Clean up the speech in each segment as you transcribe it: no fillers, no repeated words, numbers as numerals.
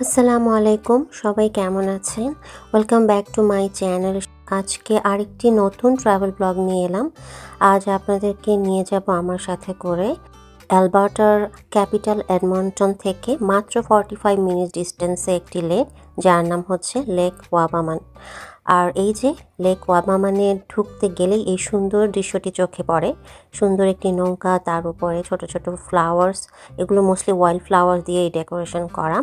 আসসালামু আলাইকুম, সবাই কেমন আছেন? Welcome back to my channel. আজকে আরেকটি নতুন ট্রাভেল ব্লগ নিয়ে এলাম। আজ আপনাদেরকে নিয়ে যাব আমার সাথে করে অ্যালবার্টার ক্যাপিটাল এডমন্টন থেকে মাত্র 45 মিনিট ডিস্টেন্সে একটি লেক, যার নাম হচ্ছে লেক ওয়াবামান। আর এই যে লেক ওয়াবামানে ঢুকতে গেলেই এই সুন্দর দৃশ্যটি চোখে পড়ে। সুন্দর একটি নৌকা, তার উপরে ছোট ছোট ফ্লাওয়ার্স, এগুলো মোস্টলি ওয়াইল্ড ফ্লাওয়ার দিয়ে ডেকোরেশন করা।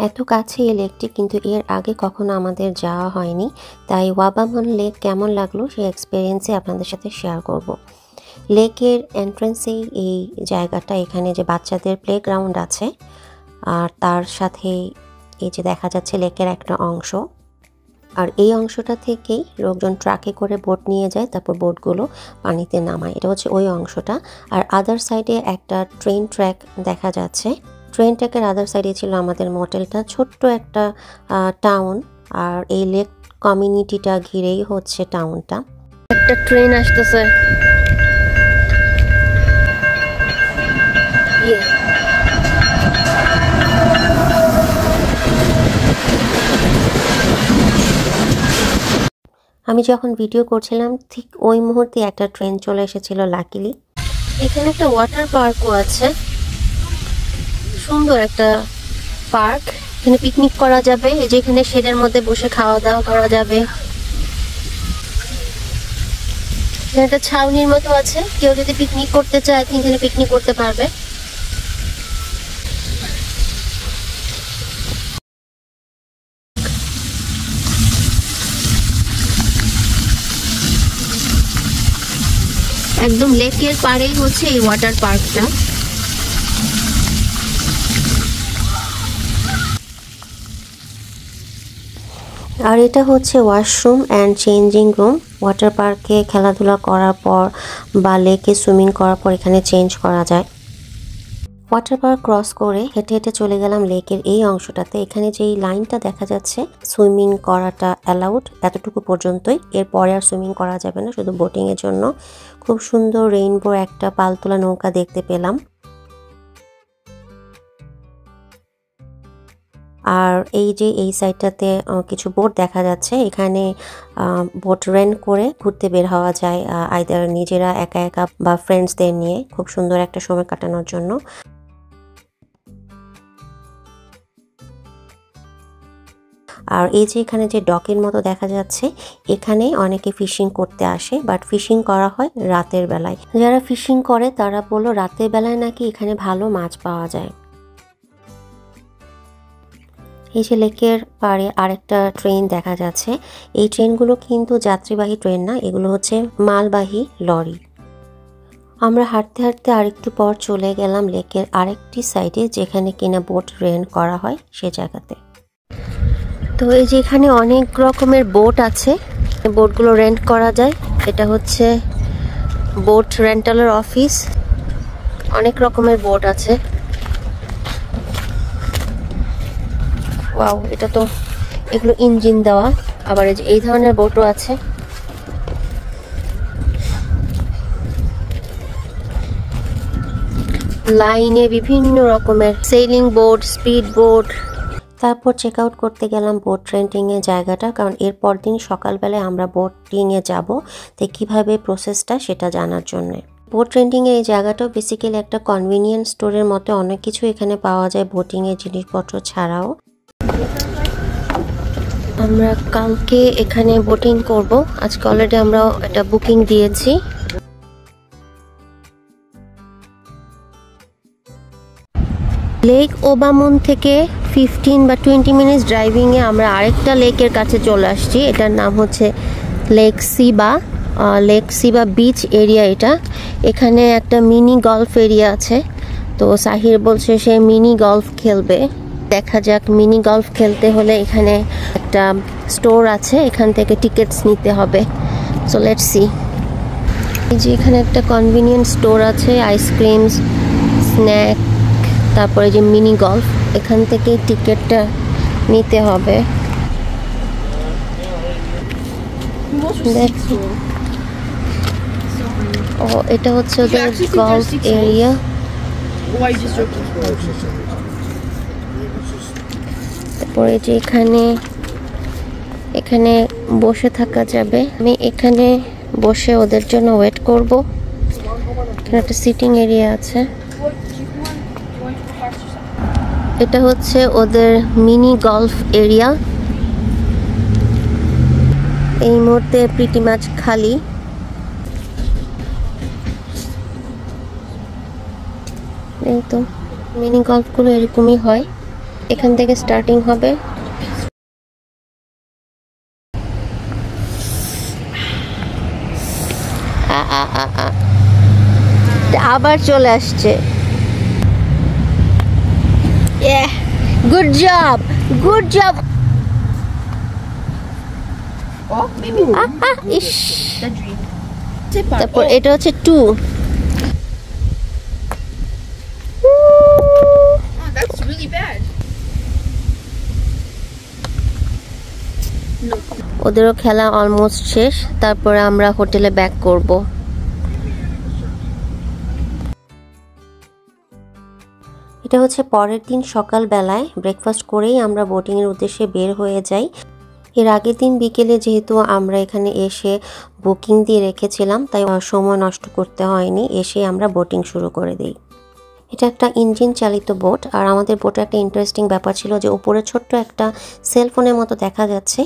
এত কাছে এই লেকটি, কিন্তু এর আগে কখনো আমাদের যাওয়া হয়নি, তাই ওয়াবামান লেক কেমন লাগলো সেই এক্সপিরিয়েন্সে আপনাদের সাথে শেয়ার করব। লেকের এন্ট্রেন্সেই এই জায়গাটা, এখানে যে বাচ্চাদের প্লেগ্রাউন্ড আছে, আর তার সাথে এই যে দেখা যাচ্ছে লেকের একটা অংশ। আর এই অংশটা থেকেই লোকজন ট্রাকে করে বোট নিয়ে যায়, তারপর বোটগুলো পানিতে নামায়। এটা হচ্ছে ওই অংশটা। আর আদার সাইডে একটা ট্রেন ট্র্যাক দেখা যাচ্ছে। ট্রেন ট্র্যাকের আদার সাইডে ছিল আমাদের মোটেলটা, ছোট্ট একটা টাউন। আর এই লেক কমিউনিটিটা ঘিরেই হচ্ছে টাউনটা। একটা ট্রেন আসতেছে। আমি যখন ভিডিও করছিলাম ঠিক ওই মুহূর্তে একটা ট্রেন চলে এসেছিল লাকিলি। এখানে একটা ওয়াটার পার্কও আছে, সুন্দর একটা পার্ক। এখানে পিকনিক করা যাবে, যেখানে শেডের মধ্যে বসে খাওয়া দাওয়া করা যাবে। এখানে একটা ছাউনির মতো আছে, কেউ যদি পিকনিক করতে চায় এখানে পিকনিক করতে পারবে। একদম লেকের পাড়েই হচ্ছে এই ওয়াটার পার্কটা। আর এটা হচ্ছে washroom and changing room. Water পার্কে খেলাধুলা করার পর বা লেকে সুইমিং করার পর এখানে চেঞ্জ করা যায়। ওয়াটার পার্ক ক্রস করে হেঁটে হেঁটে চলে গেলাম লেকের এই অংশটাতে। এখানে যেই লাইনটা দেখা যাচ্ছে, সুইমিং করাটা অ্যালাউড এতটুকু পর্যন্তই, এরপরে আর সুইমিং করা যাবে না, শুধু বোটিংয়ের জন্য। খুব সুন্দর রেইনবো একটা পালতোলা নৌকা দেখতে পেলাম। আর এই যে এই সাইডটাতে কিছু বোট দেখা যাচ্ছে। এখানে বোট রেন্ট করে ঘুরতে বের হওয়া যায়, আইদার নিজেরা একা একা বা ফ্রেন্ডসদের নিয়ে, খুব সুন্দর একটা সময় কাটানোর জন্য। আর এই যে এখানে যে ডকের মতো দেখা যাচ্ছে, এখানে অনেকে ফিশিং করতে আসে, বাট ফিশিং করা হয় রাতের বেলায়। যারা ফিশিং করে তারা বললো রাতের বেলায় নাকি এখানে ভালো মাছ পাওয়া যায়। এই যে লেকের পাড়ে আরেকটা ট্রেন দেখা যাচ্ছে। এই ট্রেনগুলো কিন্তু যাত্রীবাহী ট্রেন না, এগুলো হচ্ছে মালবাহী লরি। আমরা হাঁটতে হাঁটতে আরেকটু পর চলে গেলাম লেকের আরেকটি সাইডে, যেখানে কিনা বোট রেন্ট করা হয় সে জায়গাতে। তো এই যে এখানে অনেক রকমের বোট আছে, বোটগুলো রেন্ট করা যায়। এটা হচ্ছে বোট রেন্টালের অফিস, অনেক রকমের বোট আছে। ওয়াও, এটা তো এগুলো ইঞ্জিন দেওয়া। আবার এই ধরনের বোটও আছে। লাইনে বিভিন্ন রকমের সেলিং বোট, স্পিড বোট। তারপর চেক আউট করতে গেলাম বোট রেন্টিং এর জায়গাটা, কারণ এরপর দিন সকালবেলায় আমরা বোটিং এ যাব, তো কিভাবে প্রসেসটা সেটা জানার জন্য। বোট রেন্টিং এর এই জায়গাটাও বেসিক্যালি একটা কনভিনিয়েন্স স্টোরের মতো, অনেক কিছু এখানে পাওয়া যায় বোটিং এর জিনিসপত্র ছাড়াও। আমরা কালকে এখানে বোটিং করব, আজকে অলরেডি আমরা একটা বুকিং দিয়েছি। লেক ওবামন থেকে 15 বা 20 মিনিটস ড্রাইভিংয়ে আমরা আরেকটা লেকের কাছে চলে আসছি। এটার নাম হচ্ছে লেক সিবা, লেক সিবা বিচ এরিয়া। এটা এখানে একটা মিনি গলফ এরিয়া আছে। তো সাহির বলছে সে মিনি গলফ খেলবে। দেখা যাক, মিনি গলফ খেলতে হলে এখানে একটা স্টোর আছে, এখান থেকে টিকিটস নিতে হবে। So let's see. এই যে এখানে একটা কনভিনিয়েন্ট স্টোর আছে, আইসক্রিমস, স্ন্যাক, তারপরে যে মিনি গলফ, এখান থেকে টিকিটটা নিতে হবে। ও, এটা হচ্ছে ওদের গলফ এরিয়া। তারপরে যে এখানে বসে থাকা যাবে। আমি এখানে বসে ওদের জন্য ওয়েট করব। এখানে একটা সিটিং এরিয়া আছে। এটা হচ্ছে ওদের মিনি গলফ এরিয়া। এই মুহূর্তে প্রিটি মাচ খালি। এই তো মিনি গলফগুলো এরকমই হয়। এখান থেকে স্টার্টিং হবে। আবার চলে আসছে। Good job, good job. তারপর এটা হচ্ছে 2। ওদেরও খেলা অলমোস্ট শেষ। তারপরে আমরা হোটেলে ব্যাক করব। এটা হচ্ছে পরের দিন সকালবেলায় ব্রেকফাস্ট করেই আমরা বোটিংয়ের উদ্দেশ্যে বের হয়ে যাই। এর আগের দিন বিকেলে যেহেতু আমরা এখানে এসে বুকিং দিয়ে রেখেছিলাম, তাই সময় নষ্ট করতে হয়নি, এসে আমরা বোটিং শুরু করে দিই। এটা একটা ইঞ্জিন চালিত বোট। আর আমাদের বোটে একটা ইন্টারেস্টিং ব্যাপার ছিল যে উপরে ছোট্ট একটা সেলফোনের মতো দেখা যাচ্ছে।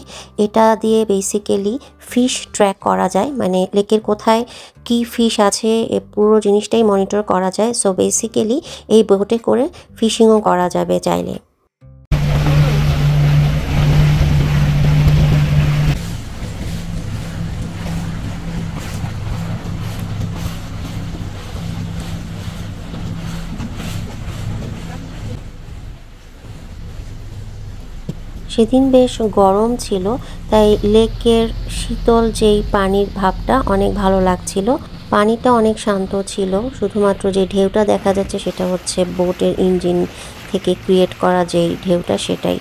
এটা দিয়ে বেসিক্যালি ফিশ ট্র্যাক করা যায়, মানে লেকের কোথায় কি ফিশ আছে পুরো জিনিসটাই মনিটর করা যায়। সো বেসিক্যালি এই বোটে করে ফিশিংও করা যাবে চাইলে। সেদিন বেশ গরম ছিল, তাই লেকের শীতল যেই পানির ভাবটা অনেক ভালো লাগছিল। পানিটা অনেক শান্ত ছিল, শুধুমাত্র যে ঢেউটা দেখা যাচ্ছে সেটা হচ্ছে বোটের ইঞ্জিন থেকে ক্রিয়েট করা যেই ঢেউটা, সেটাই।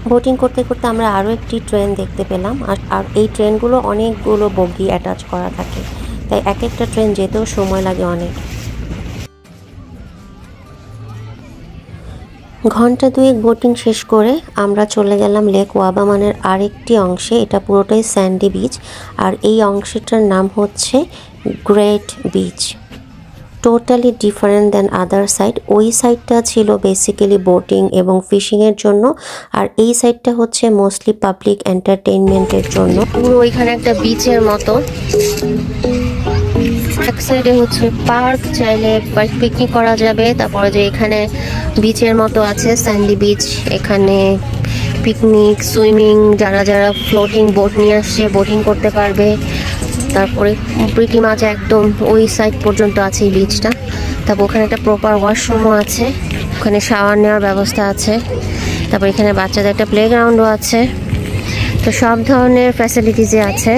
বোটিং করতে করতে আমরা আরও একটি ট্রেন দেখতে পেলাম। আর এই ট্রেনগুলো অনেকগুলো বগি অ্যাটাচ করা থাকে, তাই এক একটা ট্রেন যেতেও সময় লাগে অনেক। ঘন্টা 2 বোটিং শেষ করে আমরা চলে গেলাম লেক ওয়াবামানের আরেকটি অংশে। এটা পুরোটাই স্যান্ডি বিচ, আর এই অংশটার নাম হচ্ছে গ্রেট বিচ। টোটালি ডিফারেন্ট দেন আদার সাইড। ওই সাইডটা ছিল বেসিক্যালি বোটিং এবং ফিশিংয়ের জন্য, আর এই সাইডটা হচ্ছে মোস্টলি পাবলিক এন্টারটেইনমেন্টের জন্য। পুরো ওইখানে একটা বিচের মতো। এক সাইডে হচ্ছে পার্ক, চাইলে পিকনিক করা যাবে। তারপরে যে এখানে বিচের মতো আছে স্যান্ডি বিচ, এখানে পিকনিক, সুইমিং, যারা যারা ফ্লোটিং বোট নিয়ে আসছে বোটিং করতে পারবে। তারপরে প্রিটি মাছ একদম ওই সাইড পর্যন্ত আছে এই বিচটা। তারপর ওখানে একটা প্রপার ওয়াশরুমও আছে, ওখানে শাওয়ার নেওয়ার ব্যবস্থা আছে। তারপর এখানে বাচ্চাদের একটা প্লেগ্রাউন্ডও আছে। তো সব ধরনের ফ্যাসিলিটিসই আছে,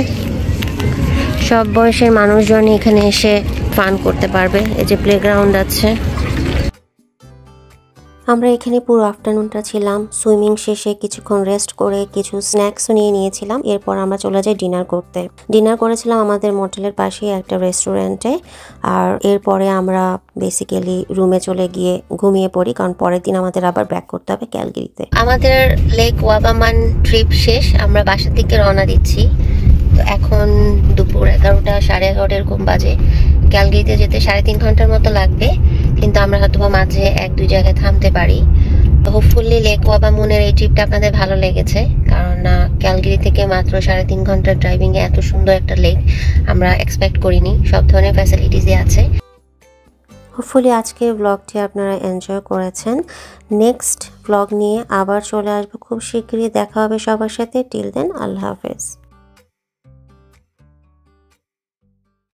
সব বয়সের মানুষজন এখানে এসে ফান করতে পারবে। এই যে প্লেগ্রাউন্ড আছে। আমরা এখানে পুরো আফটারনুনটা ছিলাম। সুইমিং শেষে কিছুক্ষণ রেস্ট করে কিছু স্ন্যাক্সও নিয়ে নিয়েছিলাম। এরপর আমরা চলে যাই ডিনার করতে। ডিনার করেছিলাম আমাদের মোটেলের পাশেই একটা রেস্টুরেন্টে। আর এরপরে আমরা বেসিক্যালি রুমে চলে গিয়ে ঘুমিয়ে পড়ি, কারণ পরের দিন আমাদের আবার ব্যাক করতে হবে ক্যালগেরিতে। আমাদের লেক ওয়াবামান ট্রিপ শেষ, আমরা বাসার দিকে রওনা দিচ্ছি। তো এখন দুপুর 11টা, 11:30 এরকম বাজে। ক্যালগেরিতে যেতে 3.5 ঘন্টার মতো লাগবে, কিন্তু আমরা হয়তো মাঝে 1-2 জায়গায় থামতে পারি। তো হোপফুলি লেক ওয়াবামানের এই ট্রিপটা আপনাদের ভালো লেগেছে, কারণ ক্যালগেরি থেকে মাত্র 3.5 ঘন্টার ড্রাইভিংয়ে এত সুন্দর একটা লেক আমরা এক্সপেক্ট করিনি। সব ধরনের ফ্যাসিলিটিসই আছে। হোপফুলি আজকের ব্লগটি আপনারা এনজয় করেছেন। নেক্সট ব্লগ নিয়ে আবার চলে আসবো খুব শীঘ্রই। দেখা হবে সবার সাথে। টিল দেন, আল্লাহ হাফেজ।